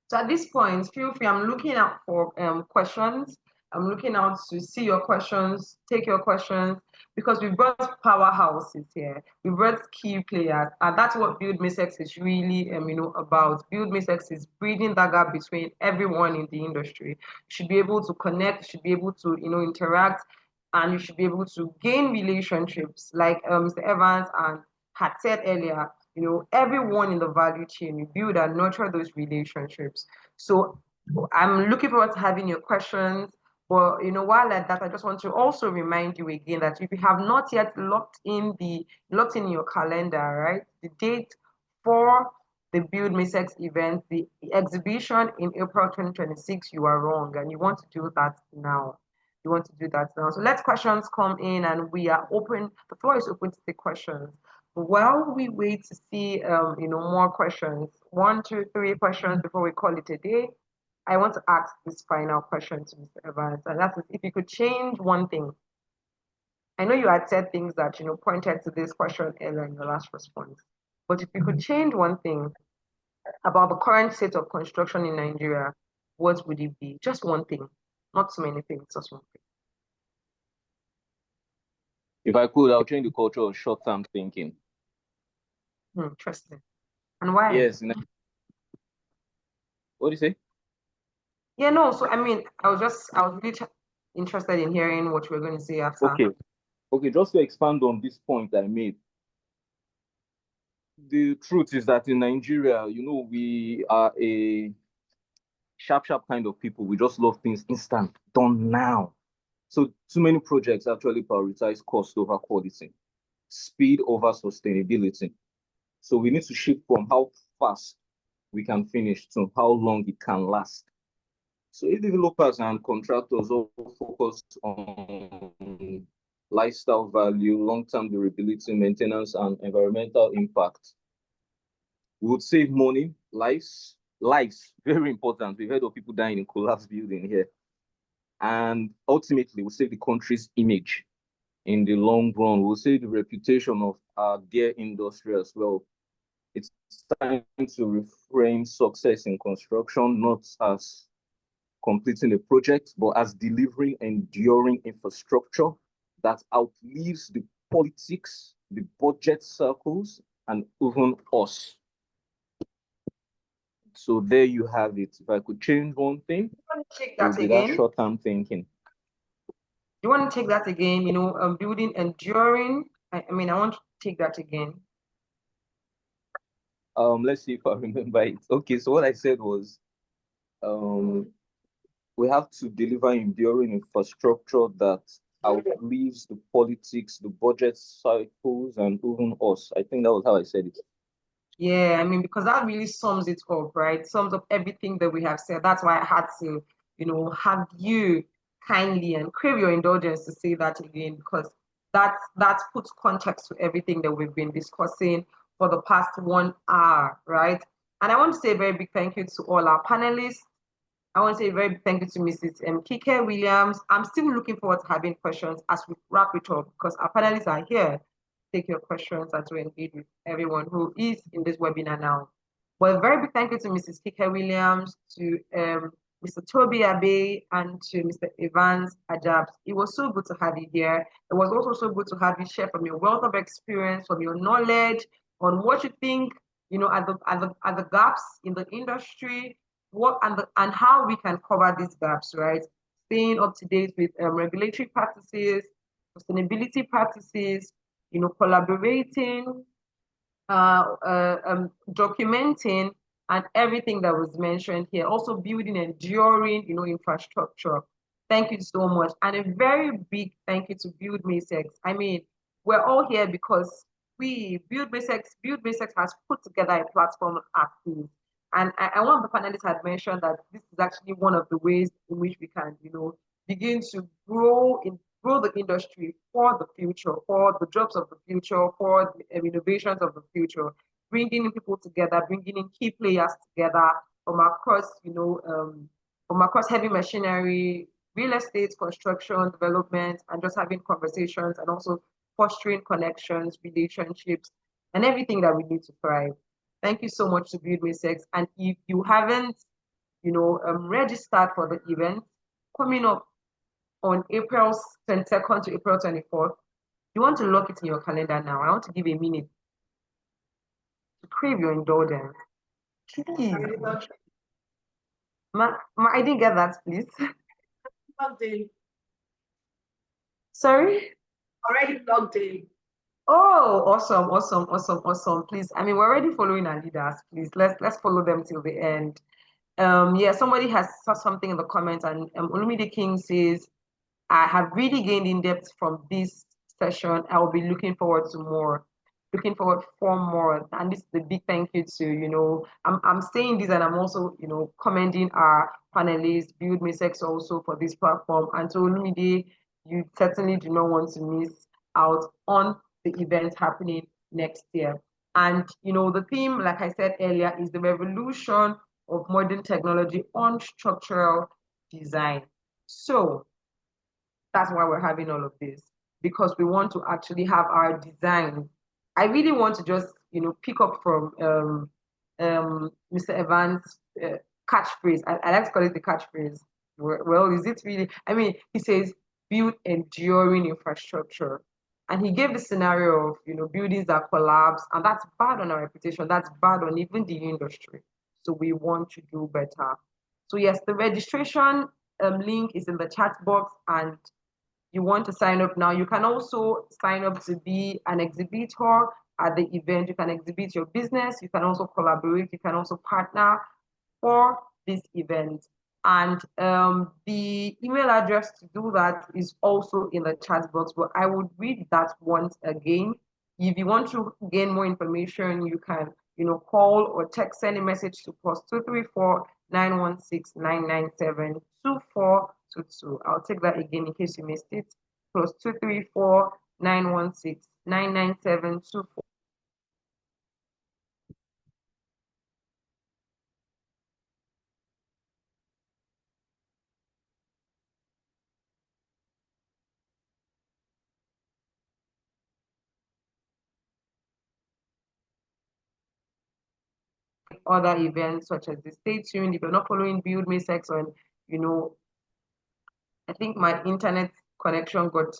So at this point, feel free. I'm looking out for questions. I'm looking out to see your questions, take your questions, because we brought powerhouses here. We brought key players, and that's what BUILDMACEX is really, about. BUILDMACEX is bridging that gap between everyone in the industry. You should be able to connect. You should be able to, interact, and you should be able to gain relationships, like Mr. Evans had said earlier. Everyone in the value chain, we build and nurture those relationships. So I'm looking forward to having your questions. But while at that, I just want to also remind you again that if you have not yet locked in your calendar, right, the date for the BUILDMACEX event, the exhibition in April 2026, you are wrong, and you want to do that now. You want to do that now. So let questions come in, and we are open. The floor is open to take questions. While we wait to see, more questions, 1, 2, 3 questions before we call it a day, I want to ask this final question to Mr. Evans, and that is, if you could change one thing. I know you had said things that, pointed to this question earlier in your last response, but if you could change one thing about the current state of construction in Nigeria, what would it be? Just one thing, not so many things, just one thing. If I could, I'll change the culture of short-term thinking. Interesting. And why? Yes. What do you say? Yeah, no. So I mean, I was really interested in hearing what you were going to say after. Okay. Just to expand on this point I made, the truth is that in Nigeria, we are a sharp kind of people. We just love things instant, done now. So too many projects actually prioritize cost over quality, speed over sustainability. So we need to shift from how fast we can finish to how long it can last. So if developers and contractors all focus on lifestyle value, long-term durability, maintenance, and environmental impact, we would save money, lives, very important. We've heard of people dying in collapsed building here. And ultimately, we'll save the country's image in the long run. We'll say the reputation of our dear industry as well. It's time to reframe success in construction, not as completing a project, but as delivering enduring infrastructure that outlives the politics, the budget circles, and even us. So there you have it. If I could change one thing, Take it would that be that again. short-term thinking. You want to take that again, building enduring. I mean, I want to take that again. Let's see if I remember it. Okay, so what I said was, we have to deliver enduring infrastructure that outlives the politics, the budget cycles, and even us. I think that was how I said it. Yeah, I mean, because that really sums it up, right? Sums up everything that we have said. That's why I had to, have you kindly and crave your indulgence to say that again, because that puts context to everything that we've been discussing for the past 1 hour, right? And I want to say a very big thank you to all our panelists. I want to say a very big thank you to Mrs. Kike Williams. I'm still looking forward to having questions as we wrap it up because our panelists are here take your questions and to engage with everyone who is in this webinar now. Well, a very big thank you to Mrs. Kike Williams, to Mr. Toby Abe, and to Mr. Evans Ajabs. It was so good to have you here. It was also so good to have you share from your wealth of experience, from your knowledge on what you think, at the gaps in the industry, and how we can cover these gaps, right? Staying up to date with regulatory practices, sustainability practices, collaborating, documenting, and everything that was mentioned here. Also building enduring, infrastructure. Thank you so much. And a very big thank you to BuildMaceX. I mean, we're all here because BuildMaceX has put together a platform active. And one of the panelists had mentioned that this is actually one of the ways in which we can, begin to grow the industry for the future, for the jobs of the future, for the innovations of the future, bringing in people together, bringing in key players together from across, from across heavy machinery, real estate, construction, development, and just having conversations and also fostering connections, relationships, and everything that we need to thrive. Thank you so much to BuildMaceX. And if you haven't, registered for the event coming up on April 22nd to April 24th, you want to lock it in your calendar now. I want to give a minute to crave your indulgence. Please. I didn't get that, please. Logged in. Sorry? Already logged in. Oh, awesome. Please, I mean, we're already following our leaders. Please, let's follow them till the end. Yeah, somebody has said something in the comments, and Olumide King says, I have really gained in depth from this session. I will be looking forward for more. And this is the big thank you to, I'm saying this and I'm also, commending our panelists, BuildMaceX also for this platform. And so Olumide, you certainly do not want to miss out on the event happening next year. And, the theme, like I said earlier, is the revolution of modern technology on structural design. So that's why we're having all of this, because we want to actually have our design. I really want to just, pick up from Mr. Evans' catchphrase. I like to call it the catchphrase. Well, is it really? I mean, he says, build enduring infrastructure. And he gave the scenario of, buildings that collapse, and that's bad on our reputation. That's bad on even the industry. So we want to do better. So yes, the registration link is in the chat box, and you want to sign up now, you can also sign up to be an exhibitor at the event. You can exhibit your business. You can also collaborate. You can also partner for this event. And the email address to do that is also in the chat box, but I would read that once again. If you want to gain more information, you can, call or text, send a message to +234 916 997 2422. I'll take that again in case you missed it. +234 916 997 2422. other events such as this. Stay tuned. If you're not following BUILDMACEX on, I think my internet connection got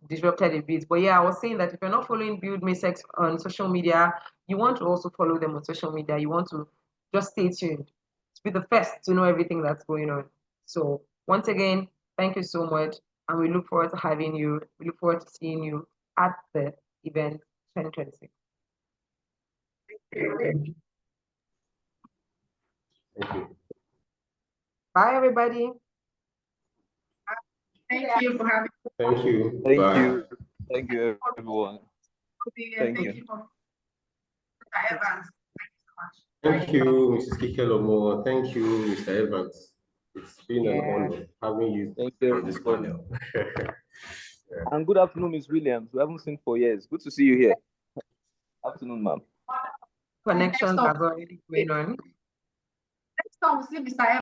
disrupted a bit. But yeah, I was saying that if you're not following BUILDMACEX on social media, you want to also follow them on social media. You want to just stay tuned to be the first to know everything that's going on. So once again, thank you so much. And we look forward to having you. We look forward to seeing you at the event 2026. Thank you. Bye, everybody. Thank you for having me. Thank you. Thank Bye. you. Thank you, everyone. Thank you. Mr. Evans. Thank you, Mrs. Kikelomo. Thank you, Mr. Evans. It's been an honor having you Thank you, on this everybody. panel. And good afternoon, Ms. Williams. We haven't seen for years. Good to see you here. Afternoon, ma'am. Connections are already going on. Next time we'll see Mr. Evans.